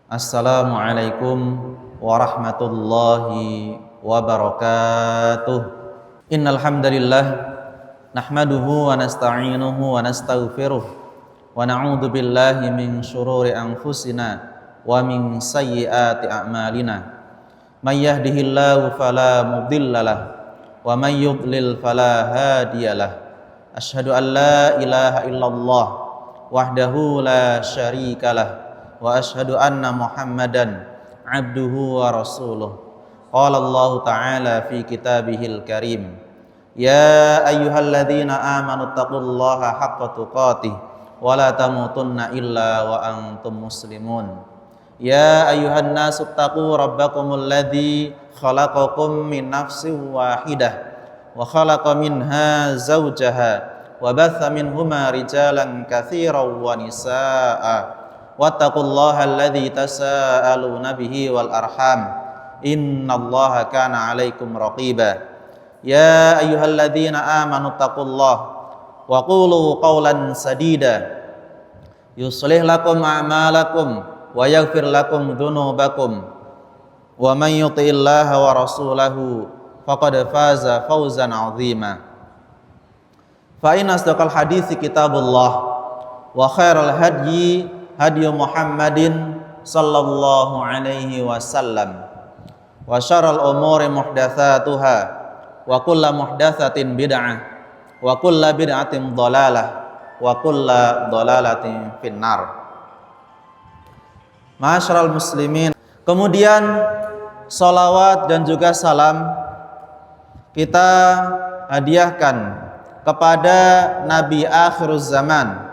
Assalamualaikum warahmatullahi wabarakatuh. Innal hamdalillah nahmaduhu wa nasta'inuhu wa nastaghfiruh wa na'udzu billahi min shururi anfusina wa min sayyiati a'malina. May yahdihillahu fala mudhillalah wa may yudlil fala hadiyalah. Asyhadu an la ilaha illallah wahdahu la syarikalah wa asyhadu anna Muhammadan abduhu wa rasuluh. Qala Allah ta'ala fi kitabihil karim, ya ayyuhalladzina amanu taqullaha haqqa tuqatih wa la tamutunna illa wa antum muslimun. Ya ayyuhan nasu taqu rabbakumul ladzi khalaqakum min nafsin wahidah wa khalaqa minha zawjaha wa batha minhuma rijalan katsiran wa nisaa'a wattaqullaha alladzi tasaaluna bihi wal arham innallaha kana 'alaikum raqiba. Ya ayyuhalladzina amanu taqullaha wa qulu qawlan sadida yuslih lakum a'malakum wa yaghfir lakum dhunubakum wa may yuti'illaha wa rasulahu faqad faza fawzan 'azima. Fa inna asdaqal hadithi kitabullah wa khairal hadyi hadyu Muhammadin sallallahu alaihi wasallam wa syarrul umuri muhdatsatuha wa kullu muhdatsatin bid'ah wa kullu bid'atin dhalalah wa kullu dhalalatin finnar. Ma'asyiral muslimin, kemudian salawat dan juga salam kita hadiahkan kepada Nabi akhiruz zaman,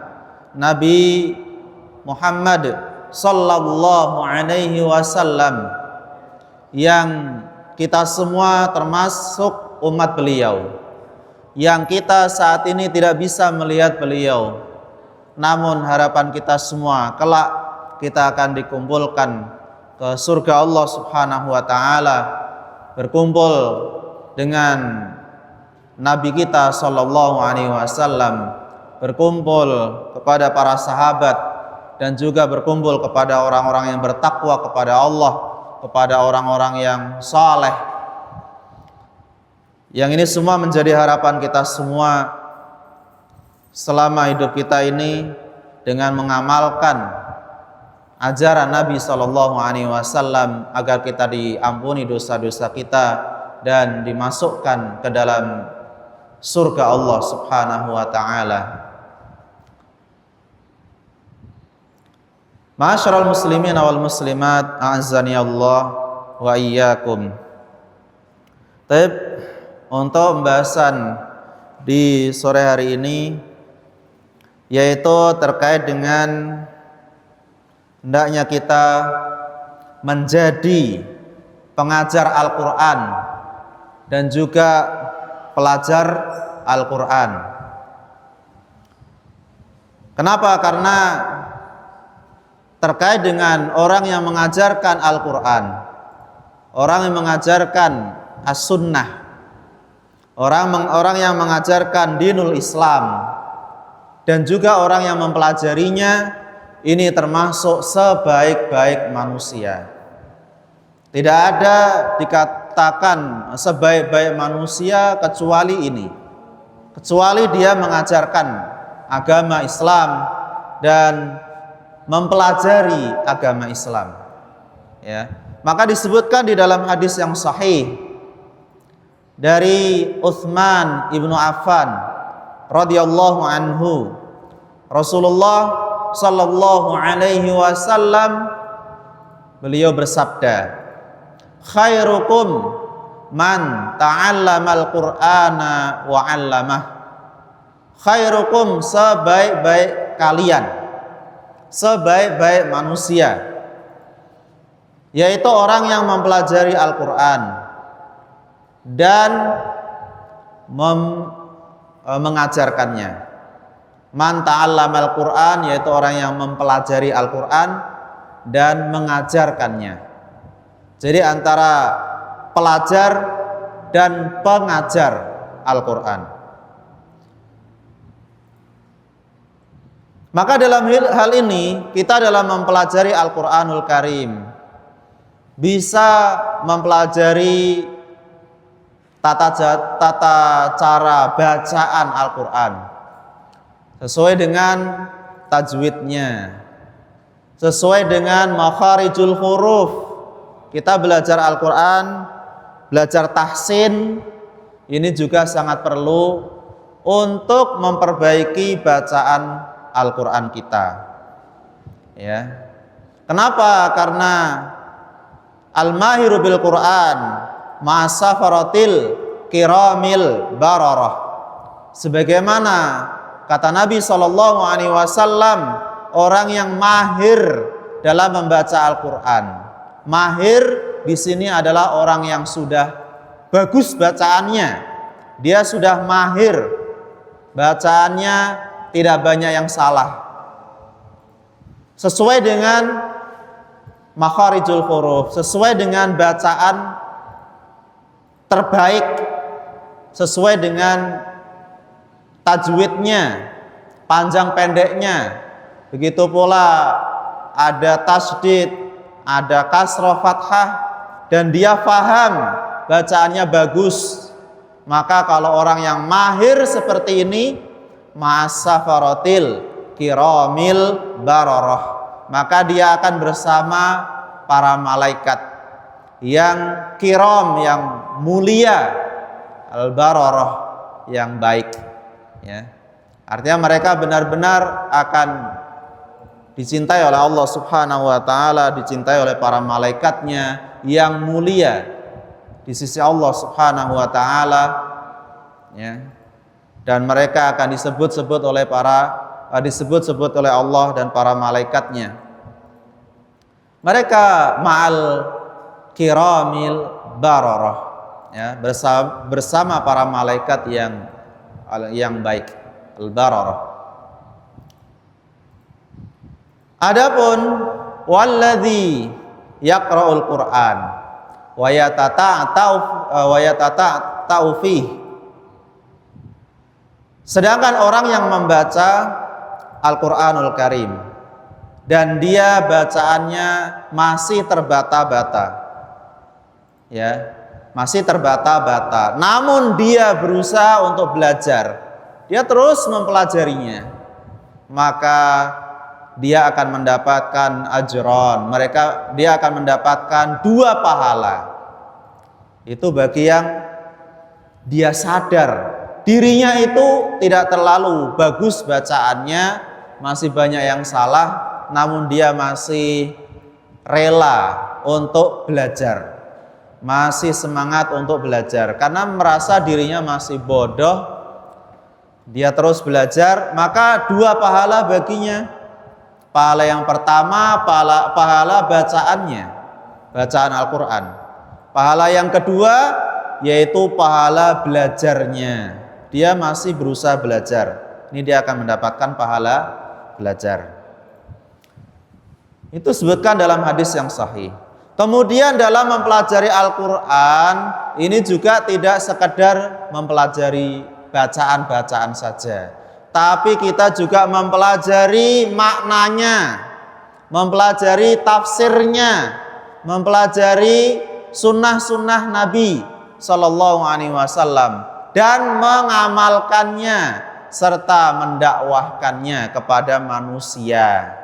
Nabi Muhammad sallallahu alaihi wasallam, yang kita semua termasuk umat beliau, yang kita saat ini tidak bisa melihat beliau, namun harapan kita semua kelak kita akan dikumpulkan ke surga Allah Subhanahu wa taala, berkumpul dengan Nabi kita sallallahu alaihi wasallam, berkumpul kepada para sahabat, dan juga berkumpul kepada orang-orang yang bertakwa kepada Allah, kepada orang-orang yang saleh. Yang ini semua menjadi harapan kita semua selama hidup kita ini, dengan mengamalkan ajaran Nabi sallallahu alaihi wasallam agar kita diampuni dosa-dosa kita dan dimasukkan ke dalam surga Allah Subhanahu wa taala. Ma'asyiral muslimin wal muslimat, a'azzani Allah wa iyyakum. Baik, untuk pembahasan di sore hari ini yaitu terkait dengan hendaknya kita menjadi pengajar Al-Qur'an dan juga pelajar Al-Qur'an. Kenapa? Karena terkait dengan orang yang mengajarkan Al-Qur'an, orang yang mengajarkan As-Sunnah, orang yang mengajarkan dinul Islam, dan juga orang yang mempelajarinya, ini termasuk sebaik-baik manusia. Tidak ada dikatakan sebaik-baik manusia kecuali ini, kecuali dia mengajarkan agama Islam dan mempelajari agama Islam, ya. Maka disebutkan di dalam hadis yang sahih dari Utsman ibnu Affan radhiyallahu anhu, Rasulullah sallallahu alaihi wasallam beliau bersabda, khairukum man ta'allamal Qur'ana wa 'allamah. Khairukum, sebaik-baik kalian, sebaik-baik manusia, yaitu orang yang mempelajari Al-Qur'an dan mengajarkannya. Man ta'allamal Qur'an, yaitu orang yang mempelajari Al-Qur'an dan mengajarkannya. Jadi antara pelajar dan pengajar Al-Qur'an. Maka dalam hal ini kita dalam mempelajari Al-Qur'anul Karim bisa mempelajari tata cara bacaan Al-Qur'an sesuai dengan tajwidnya, sesuai dengan makharijul huruf. Kita belajar Al-Qur'an, belajar tahsin, ini juga sangat perlu untuk memperbaiki bacaan Al-Qur'an kita. Ya. Kenapa? Karena al-mahiru bil Qur'an ma'asafaratil kiramil bararah. Sebagaimana kata Nabi SAW, orang yang mahir dalam membaca Al-Qur'an. Mahir di sini adalah orang yang sudah bagus bacaannya. Dia sudah mahir bacaannya, tidak banyak yang salah, sesuai dengan makharijul huruf, sesuai dengan bacaan terbaik, sesuai dengan tajwidnya, panjang pendeknya. Begitu pula ada tasydid, ada kasroh fathah, dan dia faham bacaannya bagus. Maka kalau orang yang mahir seperti ini, ma'asafaratil kiramil bararah, maka dia akan bersama para malaikat yang kiram, yang mulia, al-bararah, yang baik, ya. Artinya mereka benar-benar akan dicintai oleh Allah Subhanahu wa taala, dicintai oleh para malaikatnya yang mulia di sisi Allah Subhanahu wa taala, ya. Dan mereka akan disebut-sebut oleh Allah dan para malaikatnya. Mereka ma'al kiramil bararah, ya, bersama para malaikat yang baik, al-bararah. Adapun walladzi yaqra'ul Qur'an wa yatata'u fihi, sedangkan orang yang membaca Al-Qur'anul Karim dan dia bacaannya masih terbata-bata, ya, masih terbata-bata, namun dia berusaha untuk belajar, dia terus mempelajarinya, maka dia akan mendapatkan ajron, dia akan mendapatkan 2 pahala. Itu bagi yang dia sadar dirinya itu tidak terlalu bagus bacaannya, masih banyak yang salah, namun dia masih rela untuk belajar, masih semangat untuk belajar, karena merasa dirinya masih bodoh, dia terus belajar, maka 2 pahala baginya. Pahala yang pertama, pahala bacaannya, bacaan Al-Quran. Pahala yang kedua, yaitu pahala belajarnya. Dia masih berusaha belajar, ini dia akan mendapatkan pahala belajar. Itu sebutkan dalam hadis yang sahih. Kemudian dalam mempelajari Al-Quran, ini juga tidak sekedar mempelajari bacaan-bacaan saja, tapi kita juga mempelajari maknanya, mempelajari tafsirnya, mempelajari sunnah-sunnah Nabi Sallallahu Alaihi Wasallam, dan mengamalkannya serta mendakwahkannya kepada manusia.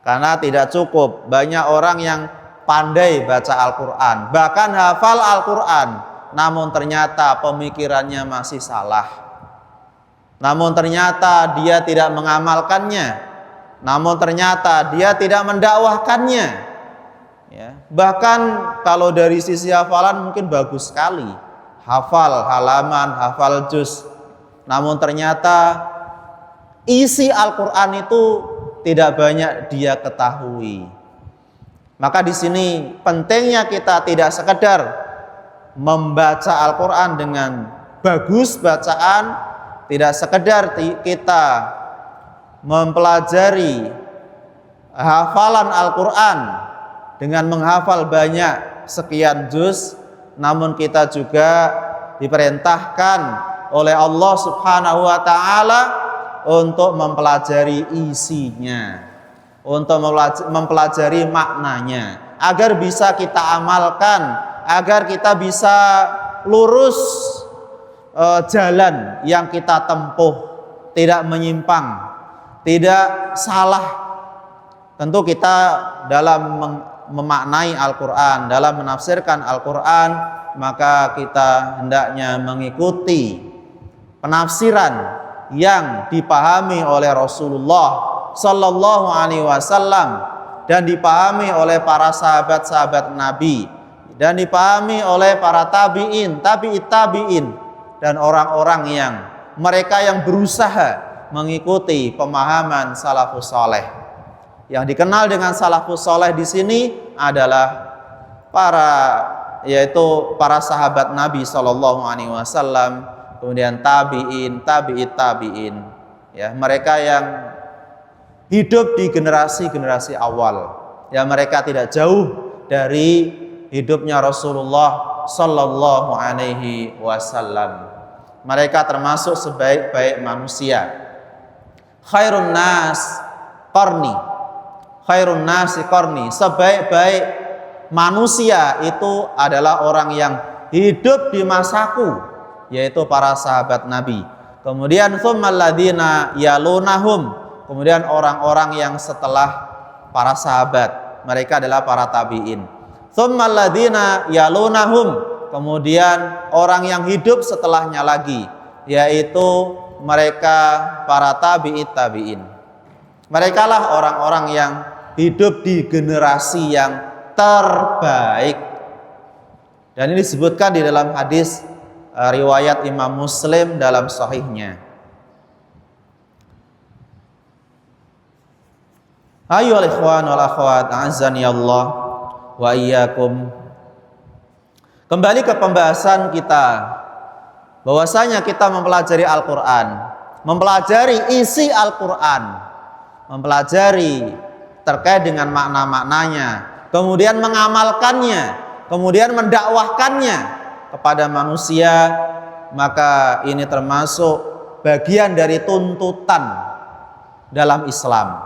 Karena tidak cukup banyak orang yang pandai baca Al-Quran, bahkan hafal Al-Quran, namun ternyata pemikirannya masih salah, namun ternyata dia tidak mengamalkannya, namun ternyata dia tidak mendakwahkannya, ya. Bahkan kalau dari sisi hafalan mungkin bagus sekali, hafal halaman, hafal juz, namun ternyata isi Al-Quran itu tidak banyak dia ketahui. Maka di sini pentingnya kita tidak sekedar membaca Al-Quran dengan bagus bacaan, tidak sekedar kita mempelajari hafalan Al-Quran dengan menghafal banyak sekian juz, namun kita juga diperintahkan oleh Allah Subhanahu wa taala untuk mempelajari isinya, untuk mempelajari maknanya, agar bisa kita amalkan, agar kita bisa lurus jalan yang kita tempuh, tidak menyimpang, tidak salah. Tentu kita dalam memaknai Al-Quran, dalam menafsirkan Al-Quran, maka kita hendaknya mengikuti penafsiran yang dipahami oleh Rasulullah Sallallahu Alaihi Wasallam dan dipahami oleh para sahabat-sahabat Nabi dan dipahami oleh para tabi'in, tabi'in dan orang-orang yang mereka yang berusaha mengikuti pemahaman salafus saleh. Yang dikenal dengan salafus saleh di sini adalah yaitu para sahabat Nabi Sallallahu Alaihi Wasallam, kemudian tabi'in, tabi'in, ya, mereka yang hidup di generasi-generasi awal, ya, mereka tidak jauh dari hidupnya Rasulullah Sallallahu Alaihi Wasallam. Mereka termasuk sebaik-baik manusia. Khairun nas qarni, khairun nasi qarni, sebaik-baik manusia itu adalah orang yang hidup di masaku, yaitu para sahabat Nabi. Kemudian tsummal ladzina yalunahum, kemudian orang-orang yang setelah para sahabat, mereka adalah para tabi'in. Tsummal ladzina yalunahum, kemudian orang yang hidup setelahnya lagi, yaitu mereka para tabi'in. Mereka lah orang-orang yang hidup di generasi yang terbaik. Dan ini disebutkan di dalam hadis riwayat Imam Muslim dalam sahihnya. Ayyuhal ikhwan wal akhwat, a'azzani Allah wa iyyakum. Kembali ke pembahasan kita, bahwasanya kita mempelajari Al-Quran, mempelajari isi Al-Quran, mempelajari terkait dengan makna-maknanya, kemudian mengamalkannya, kemudian mendakwahkannya kepada manusia, maka ini termasuk bagian dari tuntutan dalam Islam.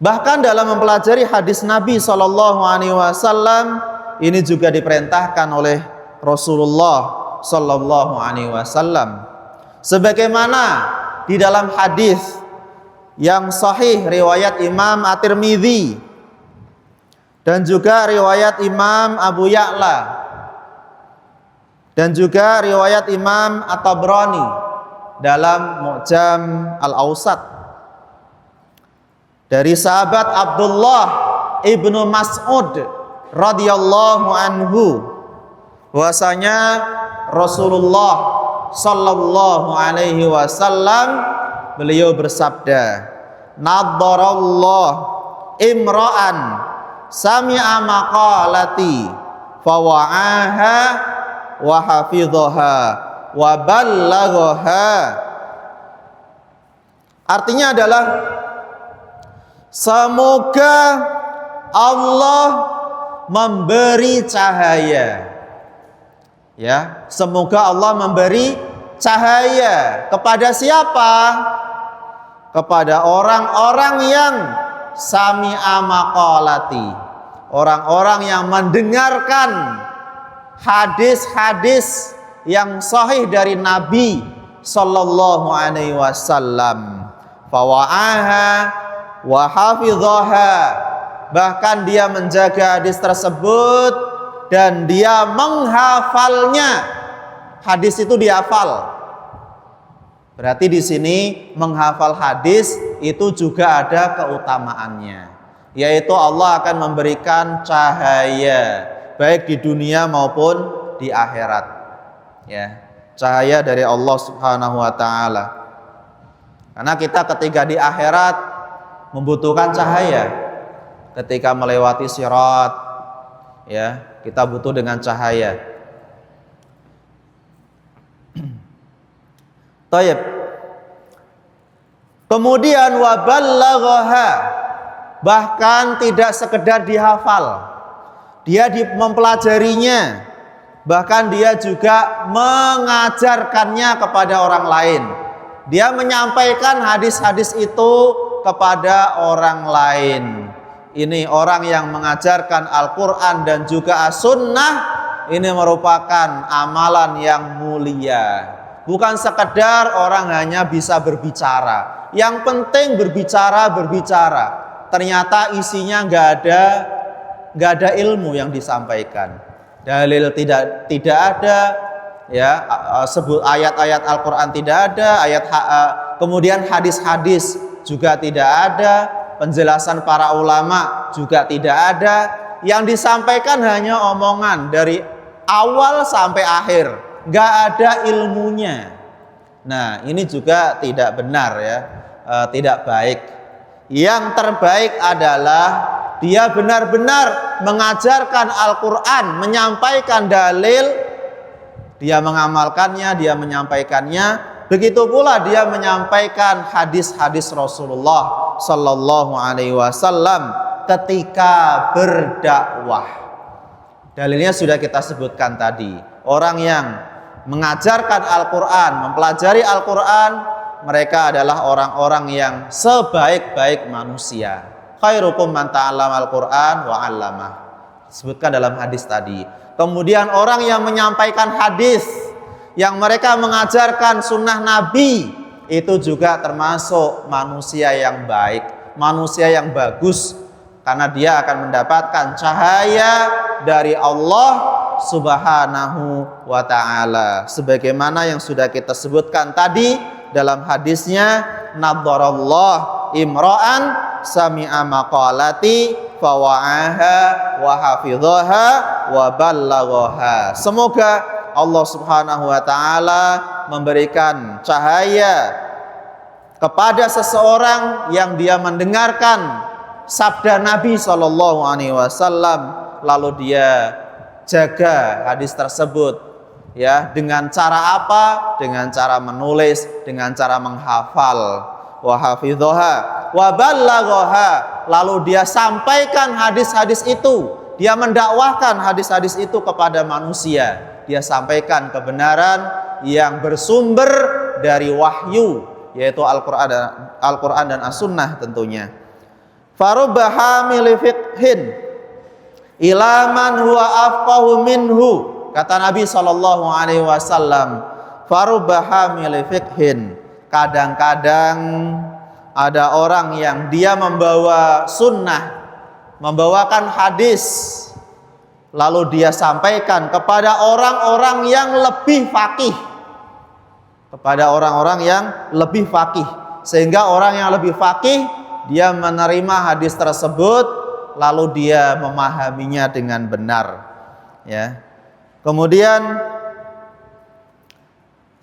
Bahkan dalam mempelajari hadis Nabi Sallallahu Alaihi Wasallam, ini juga diperintahkan oleh Rasulullah Sallallahu Alaihi Wasallam. Sebagaimana di dalam hadis yang sahih riwayat Imam At-Tirmidzi dan juga riwayat Imam Abu Ya'la dan juga riwayat Imam At-Tabrani dalam Mu'jam Al-Awsat, dari sahabat Abdullah ibnu Mas'ud radhiyallahu anhu, bahwasanya Rasulullah Sallallahu Alaihi Wasallam beliau bersabda, "Naddarallah imra'an sami'a maqalati fawa'aha wa hafidhaha wa ballaghaha." Artinya adalah semoga Allah memberi cahaya, ya, semoga Allah memberi cahaya kepada siapa? Kepada orang-orang yang sami'a maqalati, orang-orang yang mendengarkan hadis-hadis yang sahih dari Nabi Sallallahu Alaihi Wasallam, fawa'aha wa hafidhaha, bahkan dia menjaga hadis tersebut dan dia menghafalnya. Hadis itu dihafal. Berarti di sini menghafal hadis itu juga ada keutamaannya, yaitu Allah akan memberikan cahaya baik di dunia maupun di akhirat, ya, cahaya dari Allah Subhanahu wa taala. Karena kita ketika di akhirat membutuhkan cahaya, ketika melewati sirat, ya, kita butuh dengan cahaya. Taib. Kemudian wa ballaghaha, bahkan tidak sekedar dihafal, dia mempelajarinya, Bahkan dia juga mengajarkannya kepada orang lain. Dia menyampaikan hadis-hadis itu kepada orang lain. Ini orang yang mengajarkan Al-Quran dan juga As-Sunnah. Ini merupakan amalan yang mulia. Bukan sekedar orang hanya bisa berbicara. Yang penting berbicara. Ternyata isinya nggak ada ilmu yang disampaikan. Dalil tidak ada, ya, sebut ayat-ayat Al-Quran tidak ada, kemudian hadis-hadis juga tidak ada, penjelasan para ulama juga tidak ada. Yang disampaikan hanya omongan dari awal sampai akhir, nggak ada ilmunya. Nah, ini juga tidak benar, ya, tidak baik. Yang terbaik adalah dia benar-benar mengajarkan Al-Quran, menyampaikan dalil, dia mengamalkannya, dia menyampaikannya. Begitu pula dia menyampaikan hadis-hadis Rasulullah Sallallahu Alaihi Wasallam ketika berdakwah. Dalilnya sudah kita sebutkan tadi. Orang yang mengajarkan Al-Quran, mempelajari Al-Quran, mereka adalah orang-orang yang sebaik-baik manusia. Khairukum man ta'allama al-Qur'an wa 'allamah. Disebutkan dalam hadis tadi. Kemudian orang yang menyampaikan hadis, yang mereka mengajarkan sunnah Nabi, itu juga termasuk manusia yang baik, manusia yang bagus, karena dia akan mendapatkan cahaya dari Allah Subhanahu wa ta'ala. Sebagaimana yang sudah kita sebutkan tadi dalam hadisnya, nadharallah imra'an sami'a maqalati fawa'aha wa hafidhaha wa ballaghaha. Semoga Allah Subhanahu wa taala memberikan cahaya kepada seseorang yang dia mendengarkan sabda Nabi sallallahu alaihi wasallam, lalu dia jaga hadis tersebut, ya, dengan cara apa? Dengan cara menulis, dengan cara menghafal. Wa hafidhaha wa ballaghaha, lalu dia sampaikan hadis-hadis itu, dia mendakwahkan hadis-hadis itu kepada manusia, dia sampaikan kebenaran yang bersumber dari wahyu, yaitu Al-Quran dan As-Sunnah tentunya. Farubba hamil fiqhin ila man huwa afqahu minhu, kata Nabi sallallahu alaihi wasallam, farubba hamil fiqhin, kadang-kadang ada orang yang dia membawa sunnah, membawakan hadis, lalu dia sampaikan kepada orang-orang yang lebih faqih, sehingga orang yang lebih faqih dia menerima hadis tersebut, lalu dia memahaminya dengan benar, ya. Kemudian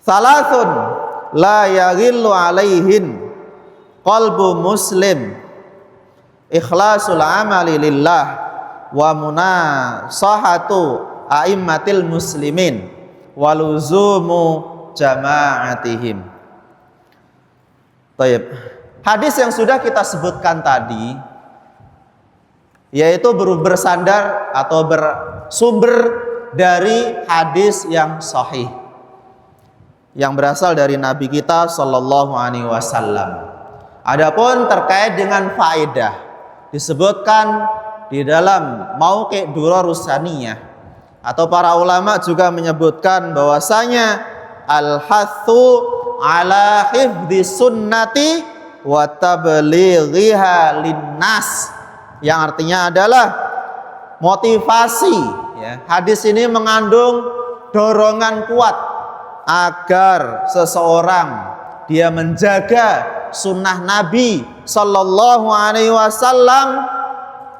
salasun la yaghillu alaihin qalbu muslim, ikhlasul amali lillah wa munasahatu a'immatil muslimin waluzumu jama'atihim. Baik. Hadis yang sudah kita sebutkan tadi, yaitu bersandar atau bersumber dari hadis yang sahih, yang berasal dari Nabi kita sallallahu alaihi wasallam. Adapun terkait dengan faedah, disebutkan di dalam Mauqi' Durarus Saniyah, atau para ulama juga menyebutkan bahwasanya al-hathu ala hifdzi sunnati wa tablighiha linnas, yang artinya adalah motivasi, ya. Hadis ini mengandung dorongan kuat agar seseorang dia menjaga sunnah Nabi sallallahu alaihi wasallam,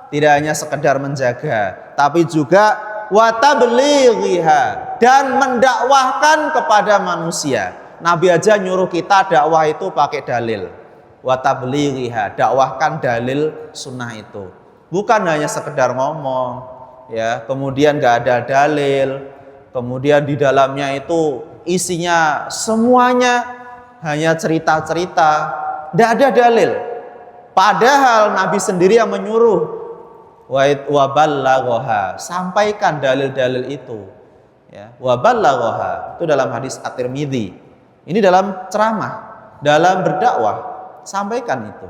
tidak hanya sekedar menjaga, tapi juga wa tablighiha, dan mendakwahkan kepada manusia. Nabi aja nyuruh kita dakwah itu pakai dalil. Wa tablighiha, dakwahkan dalil sunnah itu. Bukan hanya sekedar ngomong, ya, kemudian gak ada dalil, kemudian di dalamnya itu isinya semuanya hanya cerita-cerita, tidak ada dalil. Padahal Nabi sendiri yang menyuruh, wa ballaghaha, sampaikan dalil-dalil itu. Ya, wa ballaghaha. Itu dalam hadis At-Tirmidzi. Ini dalam ceramah, dalam berdakwah, sampaikan itu.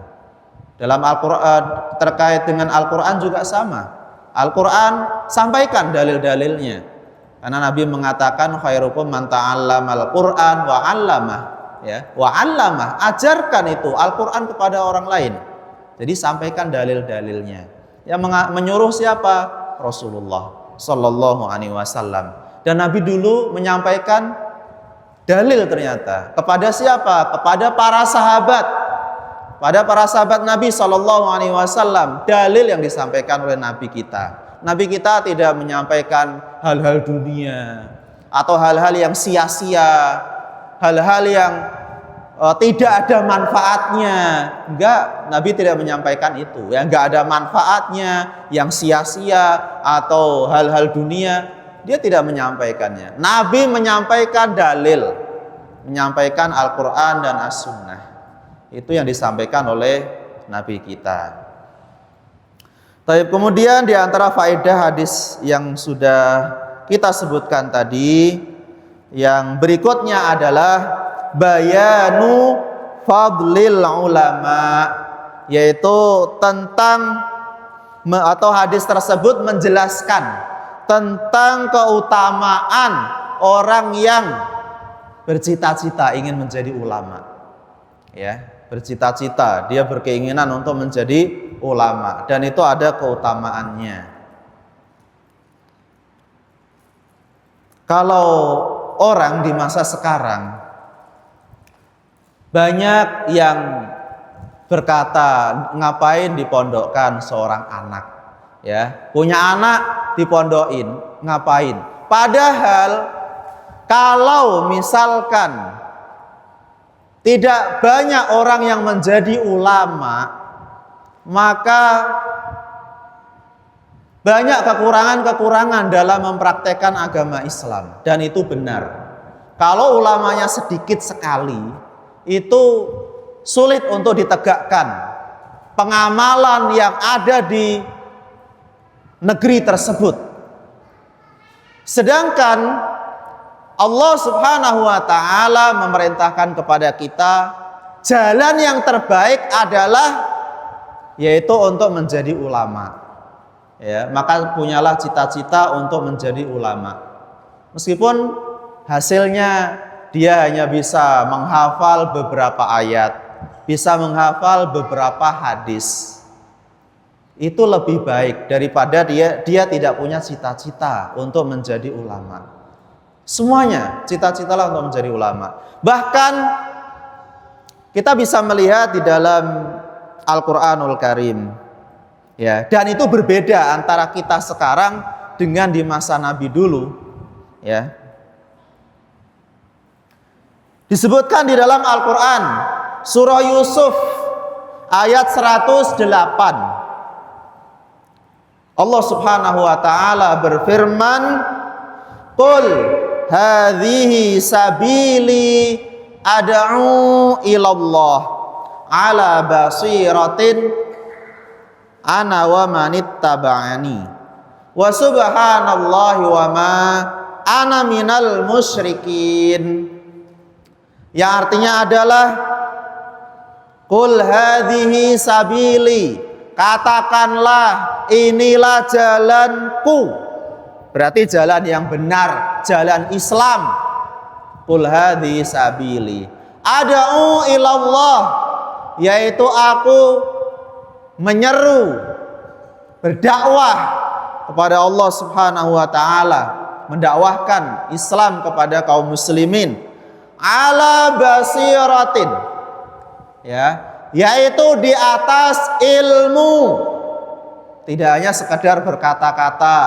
Dalam Al-Qur'an, terkait dengan Al-Qur'an juga sama. Al-Qur'an sampaikan dalil-dalilnya. Karena Nabi mengatakan khairukum man ta'allamal Qur'an wa 'allamah. Ya, wa 'allamah, ajarkan itu Al-Qur'an kepada orang lain. Jadi sampaikan dalil-dalilnya. Yang menyuruh siapa? Rasulullah sallallahu alaihi wasallam. Dan Nabi dulu menyampaikan dalil ternyata kepada siapa? Kepada para sahabat. Pada para sahabat Nabi sallallahu alaihi wasallam, dalil yang disampaikan oleh Nabi kita. Nabi kita tidak menyampaikan hal-hal dunia atau hal-hal yang sia-sia, hal-hal yang tidak ada manfaatnya. Enggak, Nabi tidak menyampaikan itu. Yang enggak ada manfaatnya, yang sia-sia atau hal-hal dunia, dia tidak menyampaikannya. Nabi menyampaikan dalil, menyampaikan Al-Qur'an dan As-Sunnah. Itu yang disampaikan oleh Nabi kita. Baik, kemudian di antara faedah hadis yang sudah kita sebutkan tadi, yang berikutnya adalah bayanu fadlil ulama, yaitu tentang atau hadis tersebut menjelaskan tentang keutamaan orang yang bercita-cita ingin menjadi ulama. Ya, bercita-cita, dia berkeinginan untuk menjadi ulama, dan itu ada keutamaannya. Kalau orang di masa sekarang banyak yang berkata, ngapain dipondokkan seorang anak? Ya, punya anak dipondokin, ngapain? Padahal kalau misalkan tidak banyak orang yang menjadi ulama, maka banyak kekurangan-kekurangan dalam mempraktekkan agama Islam, dan itu benar. Kalau ulamanya sedikit sekali, itu sulit untuk ditegakkan pengamalan yang ada di negeri tersebut. Sedangkan Allah Subhanahu wa ta'ala memerintahkan kepada kita jalan yang terbaik adalah yaitu untuk menjadi ulama. Ya, maka punyalah cita-cita untuk menjadi ulama. Meskipun hasilnya dia hanya bisa menghafal beberapa ayat, bisa menghafal beberapa hadis. Itu lebih baik daripada dia tidak punya cita-cita untuk menjadi ulama. Semuanya cita-citalah untuk menjadi ulama. Bahkan kita bisa melihat di dalam Al-Qur'anul Karim, ya, dan itu berbeda antara kita sekarang dengan di masa Nabi dulu, ya. Disebutkan di dalam Al-Qur'an surah Yusuf ayat 108. Allah Subhanahu wa taala berfirman, "Qul hadhihi sabili ad'u ilallah ala basiratin ana wa manittaba'ani wa subhanallahi wa ma ana minal musyrikin." Yang artinya adalah qul hadhihi sabili, katakanlah inilah jalanku. Berarti jalan yang benar, jalan Islam. Qul hadhihi sabili ad'u ilallah, yaitu aku menyeru, berdakwah kepada Allah Subhanahu wa taala, mendakwahkan Islam kepada kaum muslimin ala basiratin, ya, yaitu di atas ilmu. Tidak hanya sekedar berkata-kata,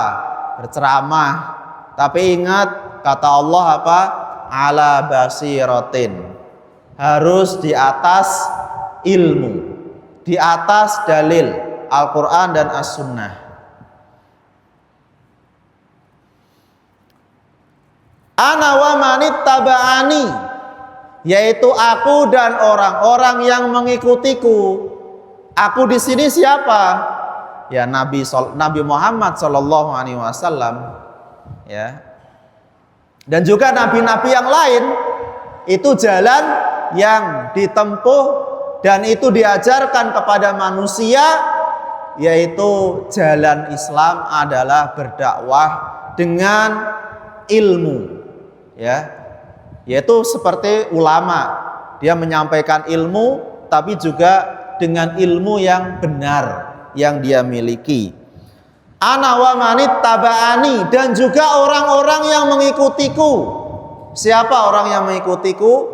berceramah, tapi ingat kata Allah apa? Ala basiratin, harus di atas ilmu, di atas dalil Al-Quran dan As-Sunnah. Ana wa manittaba'ani, yaitu aku dan orang-orang yang mengikutiku. Aku di sini siapa? Ya, Nabi Muhammad sallallahu alaihi wasallam, ya. Dan juga nabi-nabi yang lain itu jalan yang ditempuh dan itu diajarkan kepada manusia, yaitu jalan Islam adalah berdakwah dengan ilmu, ya, yaitu seperti ulama, dia menyampaikan ilmu tapi juga dengan ilmu yang benar yang dia miliki. Ana wa manit taba'ani, dan juga orang-orang yang mengikutiku. Siapa orang yang mengikutiku?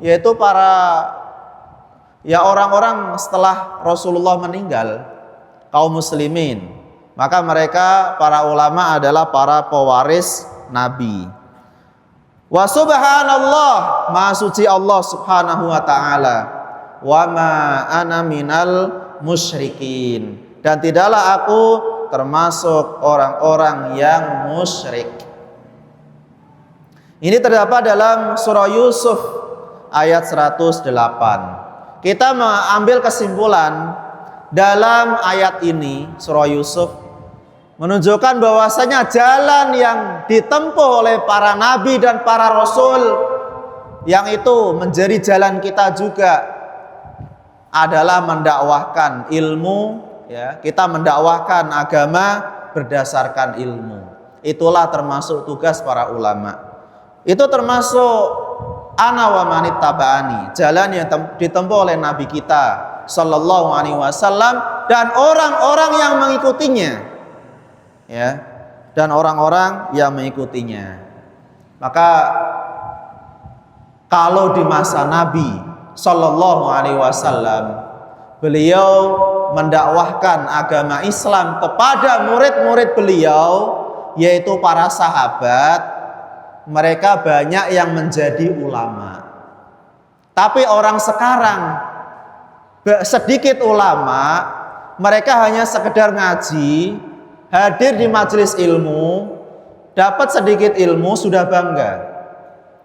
Yaitu orang-orang setelah Rasulullah meninggal, kaum muslimin. Maka mereka para ulama adalah para pewaris Nabi. Wa subhanallah, maha suci Allah subhanahu wa ta'ala. Wa ma ana minal musyrikin, dan tidaklah aku termasuk orang-orang yang musyrik. Ini terdapat dalam surah Yusuf ayat 108. Kita mengambil kesimpulan dalam ayat ini, surah Yusuf menunjukkan bahwasanya jalan yang ditempuh oleh para nabi dan para rasul, yang itu menjadi jalan kita juga, adalah mendakwahkan ilmu. Ya, kita mendakwahkan agama berdasarkan ilmu. Itulah termasuk tugas para ulama. Itu termasuk ana wa manit taba'ani, jalan yang ditempuh oleh Nabi kita sallallahu alaihi wasallam dan orang-orang yang mengikutinya. Ya, dan orang-orang yang mengikutinya. Maka kalau di masa Nabi sallallahu alaihi wasallam, beliau mendakwahkan agama Islam kepada murid-murid beliau, yaitu para sahabat. Mereka banyak yang menjadi ulama. Tapi orang sekarang sedikit ulama, mereka hanya sekedar ngaji, hadir di majelis ilmu, dapat sedikit ilmu sudah bangga.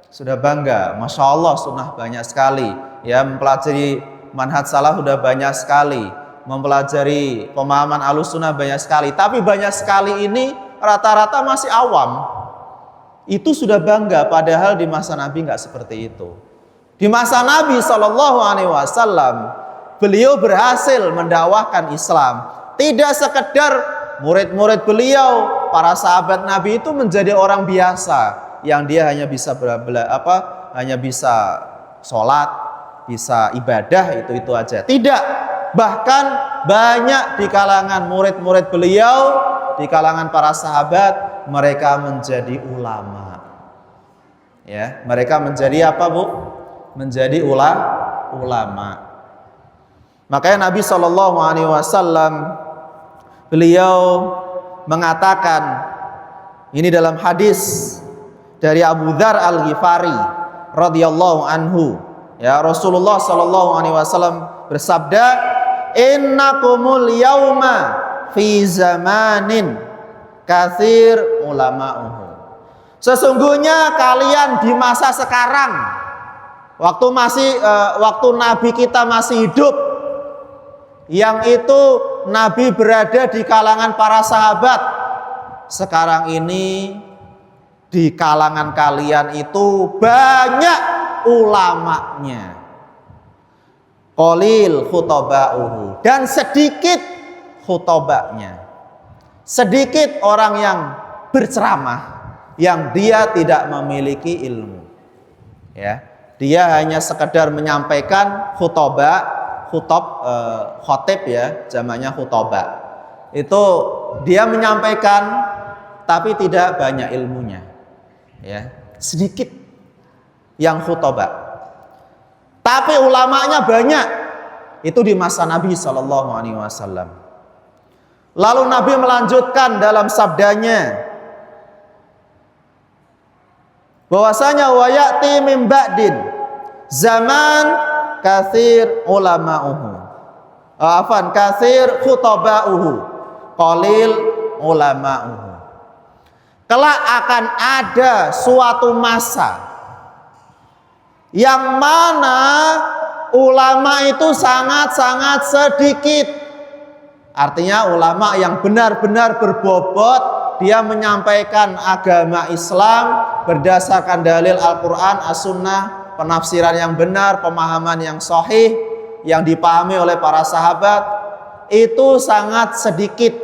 Sudah bangga, Masya Allah sunnah banyak sekali. Ya, mempelajari manhaj salaf sudah banyak sekali, mempelajari pemahaman Ahlussunnah banyak sekali, tapi banyak sekali ini rata-rata masih awam. Itu sudah bangga, padahal di masa Nabi nggak seperti itu. Di masa Nabi SAW, beliau berhasil mendakwahkan Islam. Tidak sekedar murid-murid beliau, para sahabat Nabi itu menjadi orang biasa yang dia hanya bisa hanya bisa sholat, bisa ibadah, itu aja. Tidak, bahkan banyak di kalangan murid-murid beliau, di kalangan para sahabat, mereka menjadi ulama. Ya, mereka menjadi apa, Bu? Menjadi ulama. Makanya Nabi SAW beliau mengatakan, ini dalam hadis dari Abu Dzar Al-Ghifari radhiyallahu anhu. Ya, Rasulullah SAW bersabda, innakumul yauma fi zamanin katsir ulama'uhu. Sesungguhnya kalian di masa sekarang, waktu Nabi kita masih hidup, yang itu Nabi berada di kalangan para sahabat. Sekarang ini di kalangan kalian itu banyak ulamanya, qalil khutaba'uhu, dan sedikit khutobanya, sedikit orang yang berceramah, yang dia tidak memiliki ilmu. Ya, dia hanya sekedar menyampaikan khotib ya, jamaknya khutoba. Itu dia menyampaikan tapi tidak banyak ilmunya. Ya, sedikit yang khutbah. Tapi ulamanya banyak. Itu di masa Nabi SAW. Lalu Nabi melanjutkan dalam sabdanya, bahwasanya wa ya'ti min ba'din zaman katsir ulama'uhu. Katsir khutaba'uhu, qalil ulama'uhu. Kelak akan ada suatu masa yang mana ulama itu sangat-sangat sedikit. Artinya ulama yang benar-benar berbobot, dia menyampaikan agama Islam berdasarkan dalil Al-Quran, As-Sunnah, penafsiran yang benar, pemahaman yang sahih, yang dipahami oleh para sahabat, itu sangat sedikit.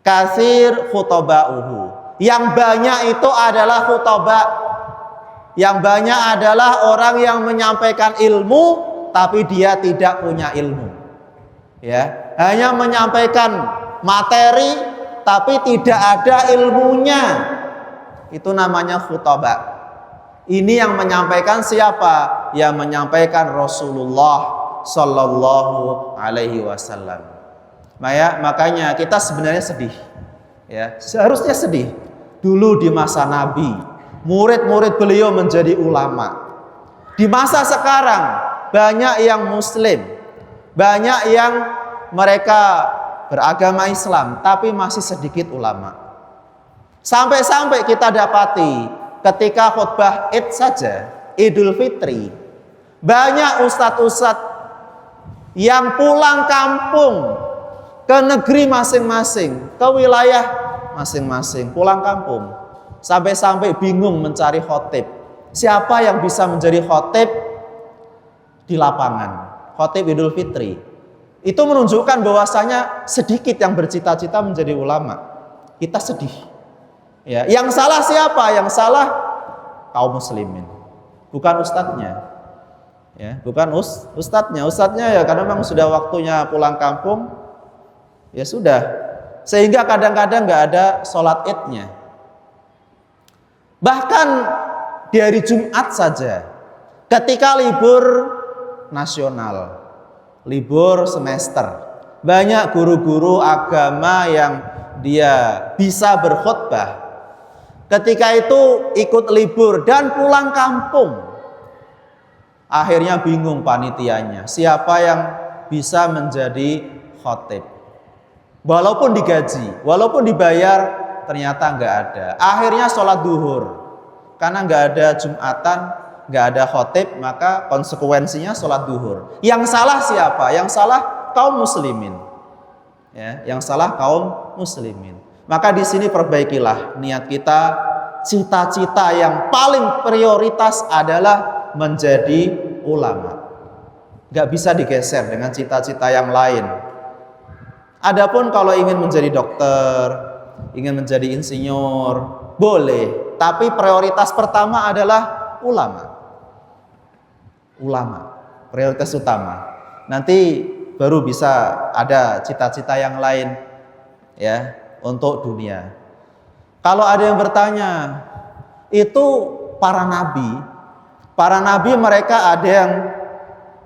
Katsir khutoba'uhu. Yang banyak itu adalah khutobah. Yang banyak adalah orang yang menyampaikan ilmu, tapi dia tidak punya ilmu. Ya, hanya menyampaikan materi, tapi tidak ada ilmunya. Itu namanya khutbah. Ini yang menyampaikan siapa? Yang menyampaikan Rasulullah Sallallahu Alaihi Wasallam. Makanya kita sebenarnya sedih. Ya, seharusnya sedih. Dulu di masa Nabi, murid-murid beliau menjadi ulama. Di masa sekarang banyak yang Muslim, banyak yang mereka beragama Islam, tapi masih sedikit ulama. Sampai-sampai kita dapati ketika khutbah Id saja, Idul Fitri, banyak ustadz-ustadz yang pulang kampung ke negeri masing-masing, ke wilayah masing-masing, pulang kampung. Sampai-sampai bingung mencari khotib. Siapa yang bisa menjadi khotib di lapangan? Khotib Idul Fitri. Itu menunjukkan bahwasanya sedikit yang bercita-cita menjadi ulama. Kita sedih. Ya, yang salah siapa? Yang salah kaum muslimin, bukan ustadznya. Ya, bukan ustadznya. Ustadznya ya karena memang sudah waktunya pulang kampung. Ya sudah. Sehingga kadang-kadang nggak ada sholat idnya. Bahkan di hari Jumat saja, ketika libur nasional, libur semester, banyak guru-guru agama yang dia bisa berkhutbah. Ketika itu ikut libur dan pulang kampung. Akhirnya bingung panitianya, siapa yang bisa menjadi khotib. Walaupun digaji, walaupun dibayar, ternyata nggak ada. Akhirnya sholat duhur. Karena nggak ada Jumatan, nggak ada khotib, maka konsekuensinya sholat duhur. Yang salah siapa? Yang salah kaum muslimin. Ya, yang salah kaum muslimin. Maka di sini perbaikilah niat kita. Cita-cita yang paling prioritas adalah menjadi ulama. Nggak bisa digeser dengan cita-cita yang lain. Adapun kalau ingin menjadi dokter, ingin menjadi insinyur, boleh. Tapi prioritas pertama adalah ulama. Ulama, prioritas utama. Nanti baru bisa ada cita-cita yang lain ya untuk dunia. Kalau ada yang bertanya, itu para nabi mereka ada yang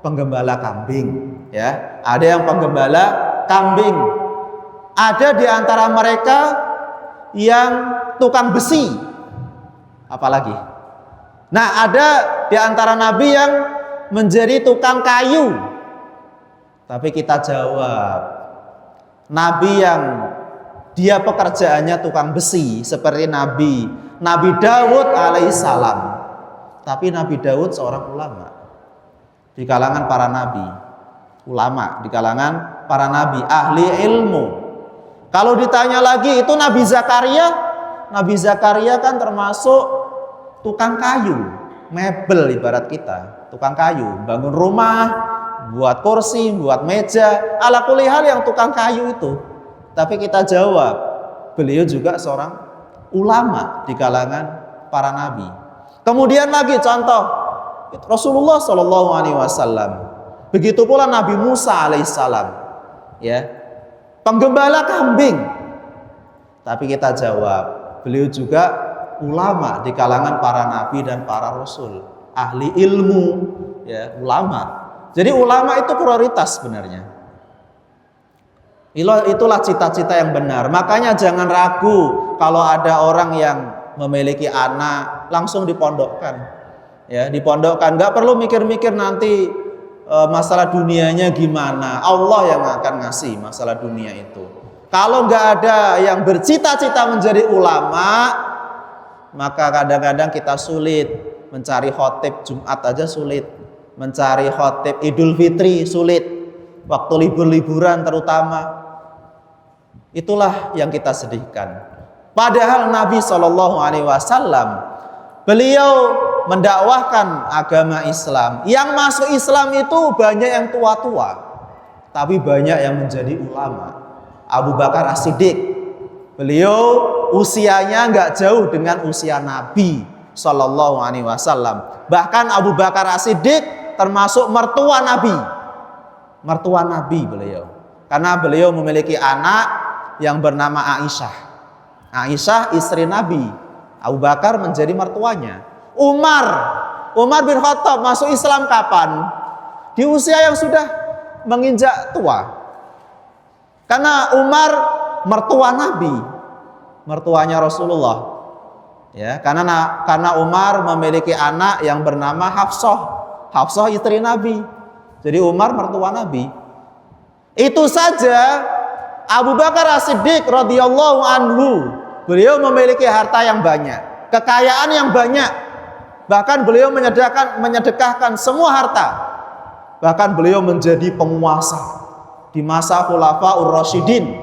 penggembala kambing, ya, ada yang penggembala kambing, ada di antara mereka yang tukang besi, apalagi. Nah, ada di antara nabi yang menjadi tukang kayu. Tapi kita jawab, nabi yang dia pekerjaannya tukang besi seperti Nabi Daud alaihissalam. Tapi Nabi Daud seorang ulama di kalangan para nabi, ulama di kalangan para nabi, ahli ilmu. Kalau ditanya lagi itu Nabi Zakaria kan termasuk tukang kayu, mebel ibarat kita, tukang kayu, bangun rumah, buat kursi, buat meja, ala kulli hal yang tukang kayu itu. Tapi kita jawab, beliau juga seorang ulama di kalangan para nabi. Kemudian lagi contoh Rasulullah Shallallahu Alaihi Wasallam. Begitu pula Nabi Musa alaihissalam, ya, penggembala kambing. Tapi kita jawab, beliau juga ulama di kalangan para nabi dan para rasul, ahli ilmu, ya, ulama. Jadi ulama itu prioritas sebenarnya. Itulah cita-cita yang benar. Makanya jangan ragu kalau ada orang yang memiliki anak langsung dipondokkan. Ya, dipondokkan. Nggak perlu mikir-mikir nanti masalah dunianya gimana. Allah yang akan ngasih masalah dunia itu. Kalau nggak ada yang bercita-cita menjadi ulama, maka kadang-kadang kita sulit mencari khotib Jumat aja sulit, mencari khotib Idul Fitri sulit, waktu libur-liburan terutama. Itulah yang kita sedihkan. Padahal Nabi SAW, beliau mendakwahkan agama Islam. Yang masuk Islam itu banyak yang tua-tua, tapi banyak yang menjadi ulama. Abu Bakar As-Siddiq, beliau usianya nggak jauh dengan usia Nabi SAW. Bahkan Abu Bakar As-Siddiq termasuk mertua Nabi. Mertua Nabi beliau. Karena beliau memiliki anak yang bernama Aisyah. Aisyah istri Nabi. Abu Bakar menjadi mertuanya. Umar bin Khattab masuk Islam kapan? Di usia yang sudah menginjak tua. Karena Umar mertua Nabi, mertuanya Rasulullah. Ya, karena Umar memiliki anak yang bernama Hafsah. Hafsah istri Nabi. Jadi Umar mertua Nabi. Itu saja Abu Bakar As-Siddiq radhiyallahu anhu, beliau memiliki harta yang banyak, kekayaan yang banyak. Bahkan beliau menyedekahkan semua harta. Bahkan beliau menjadi penguasa di masa Khulafaur Rasyidin.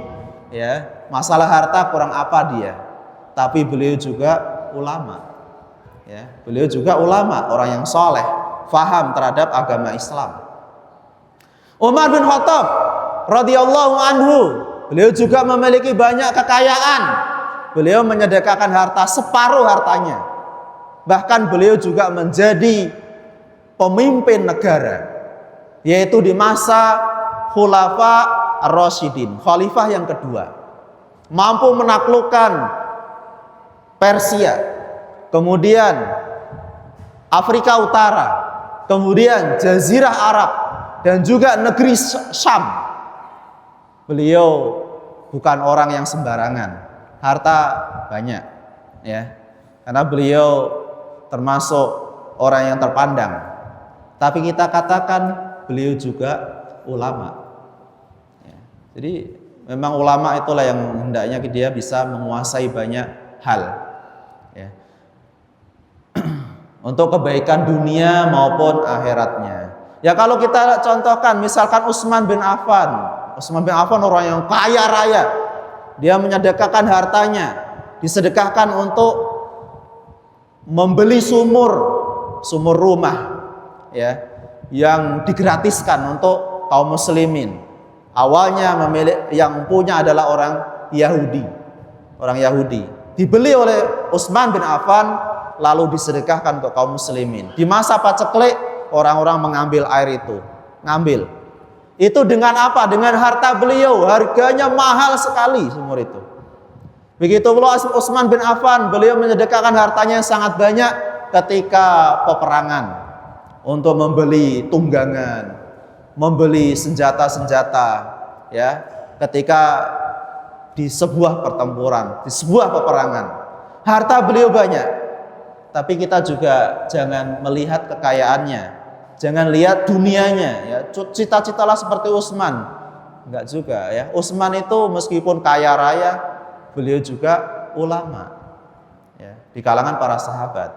Ya, masalah harta kurang apa dia. Tapi beliau juga ulama. Ya, beliau juga ulama, orang yang soleh, faham terhadap agama Islam. Umar bin Khattab radhiyallahu anhu, beliau juga memiliki banyak kekayaan. Beliau menyedekahkan harta separuh hartanya. Bahkan beliau juga menjadi pemimpin negara, yaitu di masa Khulafa Ar-Rasyidin, khalifah yang kedua. Mampu menaklukkan Persia, kemudian Afrika Utara, kemudian Jazirah Arab, dan juga negeri Syam. Beliau bukan orang yang sembarangan, harta banyak, ya, karena beliau termasuk orang yang terpandang. Tapi kita katakan beliau juga ulama. Ya, jadi memang ulama itulah yang hendaknya dia bisa menguasai banyak hal, ya, untuk kebaikan dunia maupun akhiratnya. Ya kalau kita contohkan misalkan Utsman bin Affan. Utsman bin Affan orang yang kaya raya. Dia menyedekahkan hartanya, disedekahkan untuk membeli sumur rumah, ya, yang digratiskan untuk kaum muslimin. Awalnya yang punya adalah orang Yahudi. Dibeli oleh Utsman bin Affan lalu disedekahkan untuk kaum muslimin. Di masa paceklik orang-orang mengambil air itu, ngambil. Itu dengan apa? Dengan harta beliau, harganya mahal sekali sumur itu. Begitu pula Utsman bin Affan, beliau menyedekahkan hartanya yang sangat banyak ketika peperangan untuk membeli tunggangan, membeli senjata-senjata, ya, ketika di sebuah pertempuran, di sebuah peperangan. Harta beliau banyak. Tapi kita juga jangan melihat kekayaannya, jangan lihat dunianya, ya. Cita-citalah seperti Utsman, enggak juga, ya. Utsman itu meskipun kaya raya, beliau juga ulama, ya, di kalangan para sahabat.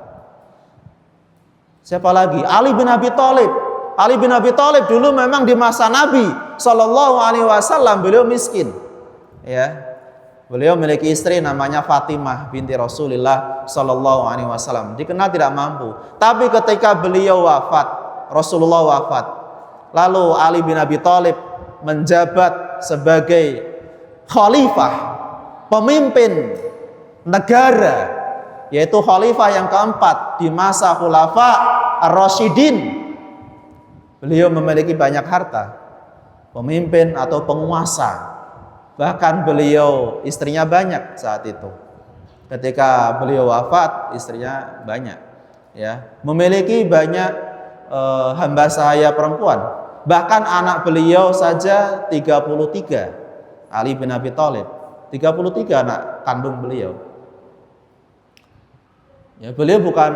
Siapa lagi? Ali bin Abi Thalib. Ali bin Abi Thalib dulu memang di masa Nabi SAW beliau miskin, ya. Beliau memiliki istri namanya Fatimah binti Rasulullah SAW. Dikenal tidak mampu. Tapi ketika beliau wafat, Rasulullah wafat, lalu Ali bin Abi Thalib menjabat sebagai khalifah, pemimpin negara, yaitu khalifah yang keempat di masa Khulafa Ar-Rasyidin. Beliau memiliki banyak harta, pemimpin atau penguasa. Bahkan beliau istrinya banyak saat itu. Ketika beliau wafat, istrinya banyak, ya, memiliki banyak hamba sahaya perempuan. Bahkan anak beliau saja 33. Ali bin Abi Thalib 33 anak kandung beliau. Ya, beliau bukan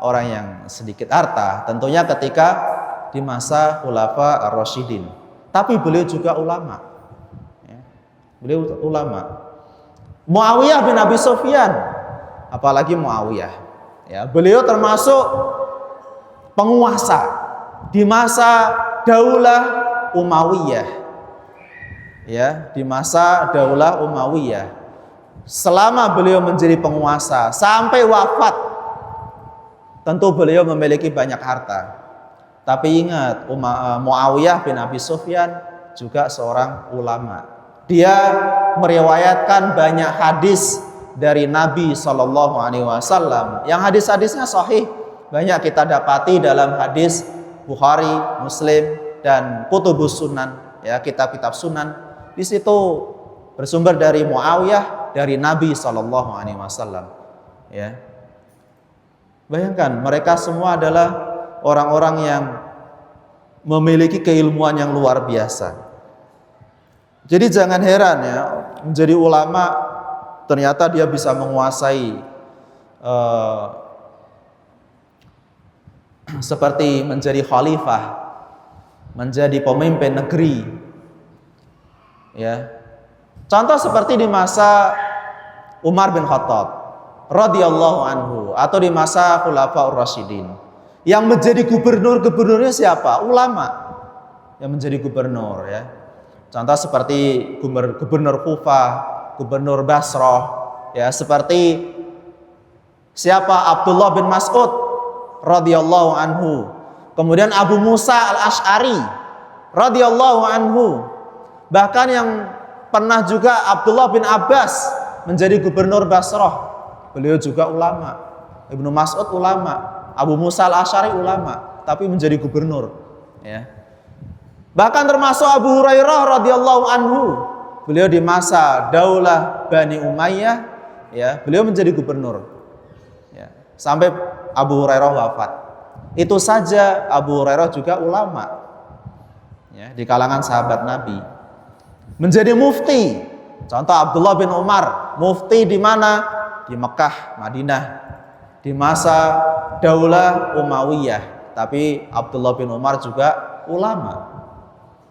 orang yang sedikit harta, tentunya ketika di masa Khulafa Ar-Rasyidin. Tapi beliau juga ulama. Beliau ulama. Muawiyah bin Abi Sufyan, apalagi Muawiyah, ya, beliau termasuk penguasa di masa Daulah Umayyah. ya, di masa Daulah Umayyah. Selama beliau menjadi penguasa sampai wafat, tentu beliau memiliki banyak harta. Tapi ingat, Muawiyah bin Abi Sufyan juga seorang ulama. Dia meriwayatkan banyak hadis dari Nabi SAW yang hadis-hadisnya sahih. Banyak kita dapati dalam hadis Bukhari, Muslim, dan Kutubus Sunan, ya, kitab-kitab Sunan. Di situ bersumber dari Muawiyah, dari Nabi SAW. Ya. Bayangkan, mereka semua adalah orang-orang yang memiliki keilmuan yang luar biasa. Jadi jangan heran ya, menjadi ulama ternyata dia bisa menguasai seperti menjadi khalifah, menjadi pemimpin negeri. Ya. Contoh seperti di masa Umar bin Khattab radhiyallahu anhu atau di masa Khulafaur Rasyidin. Yang menjadi gubernurnya siapa? Ulama yang menjadi gubernur, ya. Contoh seperti gubernur Kufah, gubernur Basrah, ya, seperti siapa? Abdullah bin Mas'ud radhiyallahu anhu. Kemudian Abu Musa Al-Asy'ari radhiyallahu anhu. Bahkan yang pernah juga Abdullah bin Abbas menjadi gubernur Basrah. Beliau juga ulama. Ibnu Mas'ud ulama. Abu Musa Al-Asy'ari ulama, tapi menjadi gubernur, ya. Bahkan termasuk Abu Hurairah radhiyallahu anhu, beliau di masa Daulah Bani Umayyah, ya, beliau menjadi gubernur, ya, sampai Abu Hurairah wafat. Itu saja Abu Hurairah juga ulama, ya, di kalangan sahabat Nabi. Menjadi mufti, contoh Abdullah bin Umar, mufti di mana? Di Mekah, Madinah, di masa Daulah Umayyah. Tapi Abdullah bin Umar juga ulama,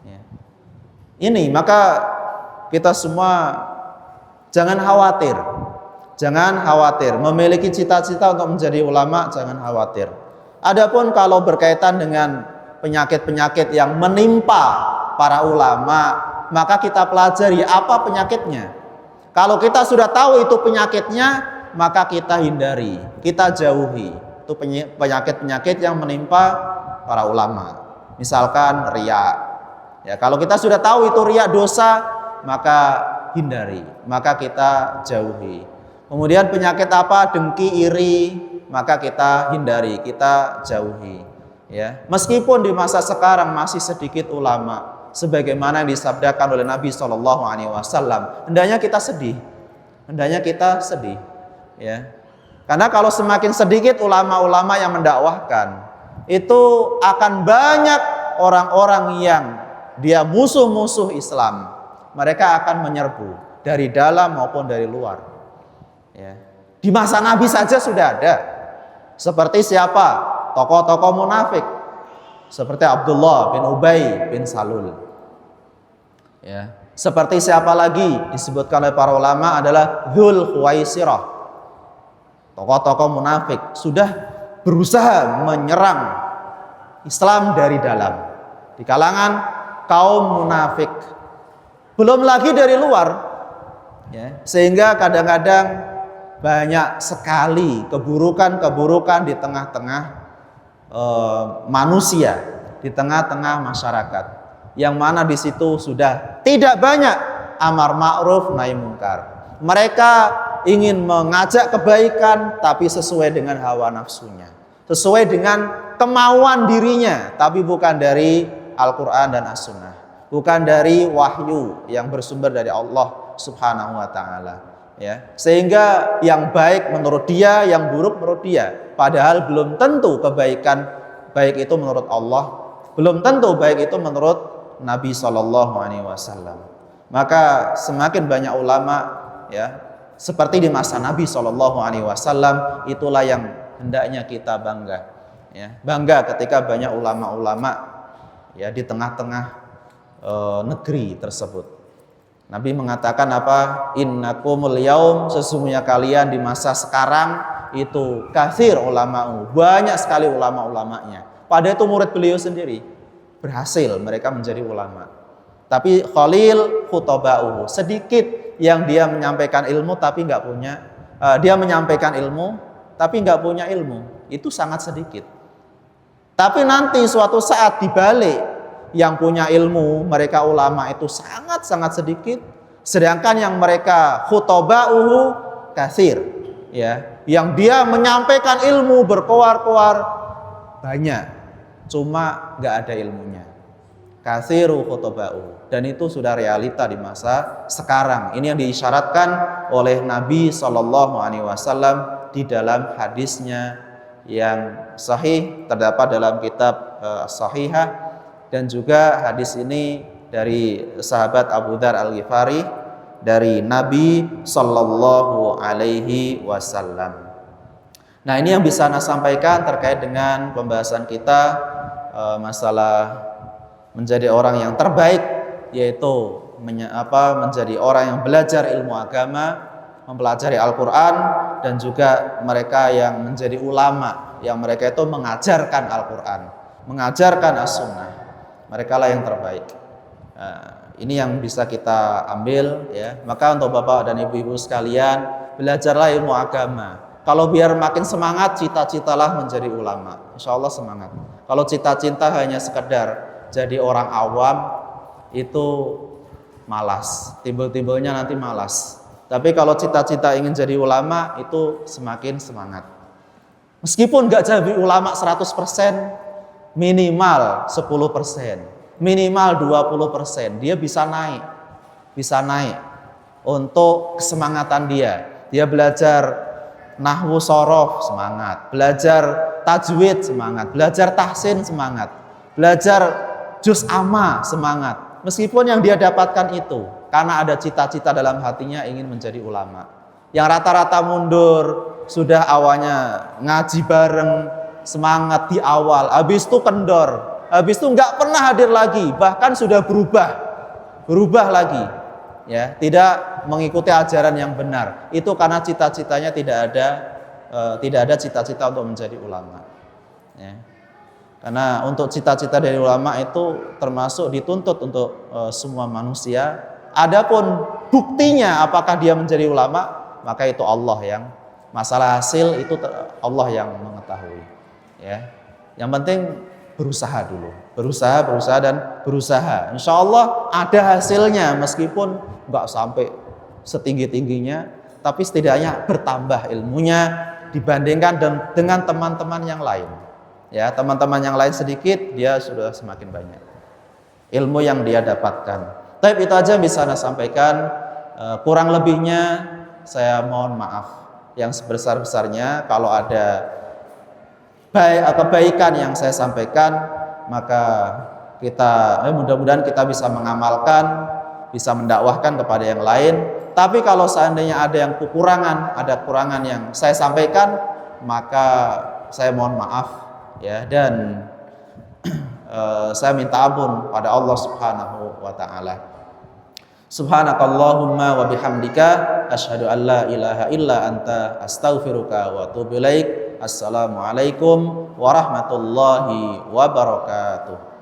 ya. Ini maka kita semua jangan khawatir memiliki cita-cita untuk menjadi ulama, jangan khawatir. Adapun kalau berkaitan dengan penyakit-penyakit yang menimpa para ulama, maka kita pelajari apa penyakitnya. Kalau kita sudah tahu itu penyakitnya, maka kita hindari, kita jauhi. Itu penyakit-penyakit yang menimpa para ulama. Misalkan riya. Ya, kalau kita sudah tahu itu riya dosa, maka hindari, maka kita jauhi. Kemudian penyakit apa? Dengki, iri, maka kita hindari, kita jauhi. Ya, meskipun di masa sekarang masih sedikit ulama, sebagaimana yang disabdakan oleh Nabi SAW, hendaknya kita sedih, ya. Karena kalau semakin sedikit ulama-ulama yang mendakwahkan, itu akan banyak orang-orang yang dia musuh-musuh Islam. Mereka akan menyerbu dari dalam maupun dari luar. Ya. Di masa Nabi saja sudah ada. Seperti siapa? Tokoh-tokoh munafik. Seperti Abdullah bin Ubay bin Salul. Ya. Seperti siapa lagi? Disebutkan oleh para ulama adalah Dzul Khuwaisirah. Tokoh-tokoh munafik sudah berusaha menyerang Islam dari dalam, di kalangan kaum munafik, belum lagi dari luar, ya. Sehingga kadang-kadang banyak sekali keburukan-keburukan di tengah-tengah manusia, di tengah-tengah masyarakat, yang mana di situ sudah tidak banyak amar ma'ruf nahi munkar. Mereka ingin mengajak kebaikan tapi sesuai dengan hawa nafsunya, sesuai dengan kemauan dirinya, tapi bukan dari Al-Quran dan As-Sunnah, bukan dari wahyu yang bersumber dari Allah Subhanahu wa Ta'ala, ya. Sehingga yang baik menurut dia, yang buruk menurut dia, padahal belum tentu kebaikan baik itu menurut Allah, belum tentu baik itu menurut Nabi SAW. Maka semakin banyak ulama, ya, seperti di masa Nabi SAW, itulah yang hendaknya kita bangga, ya. Bangga ketika banyak ulama-ulama, ya, di tengah-tengah negeri tersebut. Nabi mengatakan apa? Innakumul yaum, sesungguhnya kalian di masa sekarang itu katsir ulama'u, banyak sekali ulama-ulamanya. Padahal itu murid beliau sendiri berhasil mereka menjadi ulama. Tapi qalil khutaba'uhu, sedikit yang dia menyampaikan ilmu tapi nggak punya, dia menyampaikan ilmu tapi nggak punya ilmu, itu sangat sedikit. Tapi nanti suatu saat dibalik, yang punya ilmu, mereka ulama itu sangat-sangat sedikit, sedangkan yang mereka khutaba'uhu katsir, ya, yang dia menyampaikan ilmu berkoar-koar banyak, cuma nggak ada ilmunya. Katsiru khutaba'uhu, dan itu sudah realita di masa sekarang. Ini yang diisyaratkan oleh Nabi SAW di dalam hadisnya yang sahih, terdapat dalam kitab Sahihah, dan juga hadis ini dari sahabat Abu Dzar Al-Ghifari dari Nabi Sallallahu Alaihi Wasallam. Nah, ini yang bisa saya sampaikan terkait dengan pembahasan kita masalah menjadi orang yang terbaik, yaitu menjadi orang yang belajar ilmu agama, mempelajari Al-Quran, dan juga mereka yang menjadi ulama, yang mereka itu mengajarkan Al-Quran, mengajarkan As-Sunnah. Mereka lah yang terbaik. Nah, ini yang bisa kita ambil, ya. Maka untuk bapak dan ibu-ibu sekalian, belajarlah ilmu agama. Kalau biar makin semangat, cita-citalah menjadi ulama. Insya Allah semangat. Kalau cita-cita hanya sekedar jadi orang awam, itu malas. Timbul-timbulnya nanti malas. Tapi kalau cita-cita ingin jadi ulama, itu semakin semangat. Meskipun nggak jadi ulama 100%, minimal 10%, minimal 20%, dia bisa naik untuk kesemangatan dia. Dia belajar nahwu sorof, semangat. Belajar tajwid, semangat. Belajar tahsin, semangat. Belajar juz amma, semangat. Meskipun yang dia dapatkan itu karena ada cita-cita dalam hatinya ingin menjadi ulama. Yang rata-rata mundur, sudah awalnya ngaji bareng, semangat di awal, habis itu kendor, habis itu nggak pernah hadir lagi, bahkan sudah berubah lagi, ya, tidak mengikuti ajaran yang benar. Itu karena cita-citanya tidak ada cita-cita untuk menjadi ulama, ya. Karena untuk cita-cita dari ulama itu termasuk dituntut untuk semua manusia. Adapun buktinya apakah dia menjadi ulama, maka itu Allah yang, masalah hasil itu Allah yang mengetahui, ya. Yang penting berusaha dulu, berusaha dan berusaha. Insya Allah ada hasilnya, meskipun nggak sampai setinggi-tingginya, tapi setidaknya bertambah ilmunya dibandingkan dengan teman-teman yang lain. Ya, teman-teman yang lain sedikit, dia sudah semakin banyak ilmu yang dia dapatkan. Tapi itu aja bisa saya sampaikan. Kurang lebihnya saya mohon maaf yang sebesar-besarnya. Kalau ada kebaikan yang saya sampaikan, maka kita mudah-mudahan kita bisa mengamalkan, bisa mendakwahkan kepada yang lain. Tapi kalau seandainya ada yang kekurangan yang saya sampaikan, maka saya mohon maaf, ya, dan saya minta ampun pada Allah Subhanahu wa taala. Subhanakallahumma wa bihamdika asyhadu an la ilaha illa anta astaghfiruka wa atubu ilaik. Assalamualaikum warahmatullahi wabarakatuh.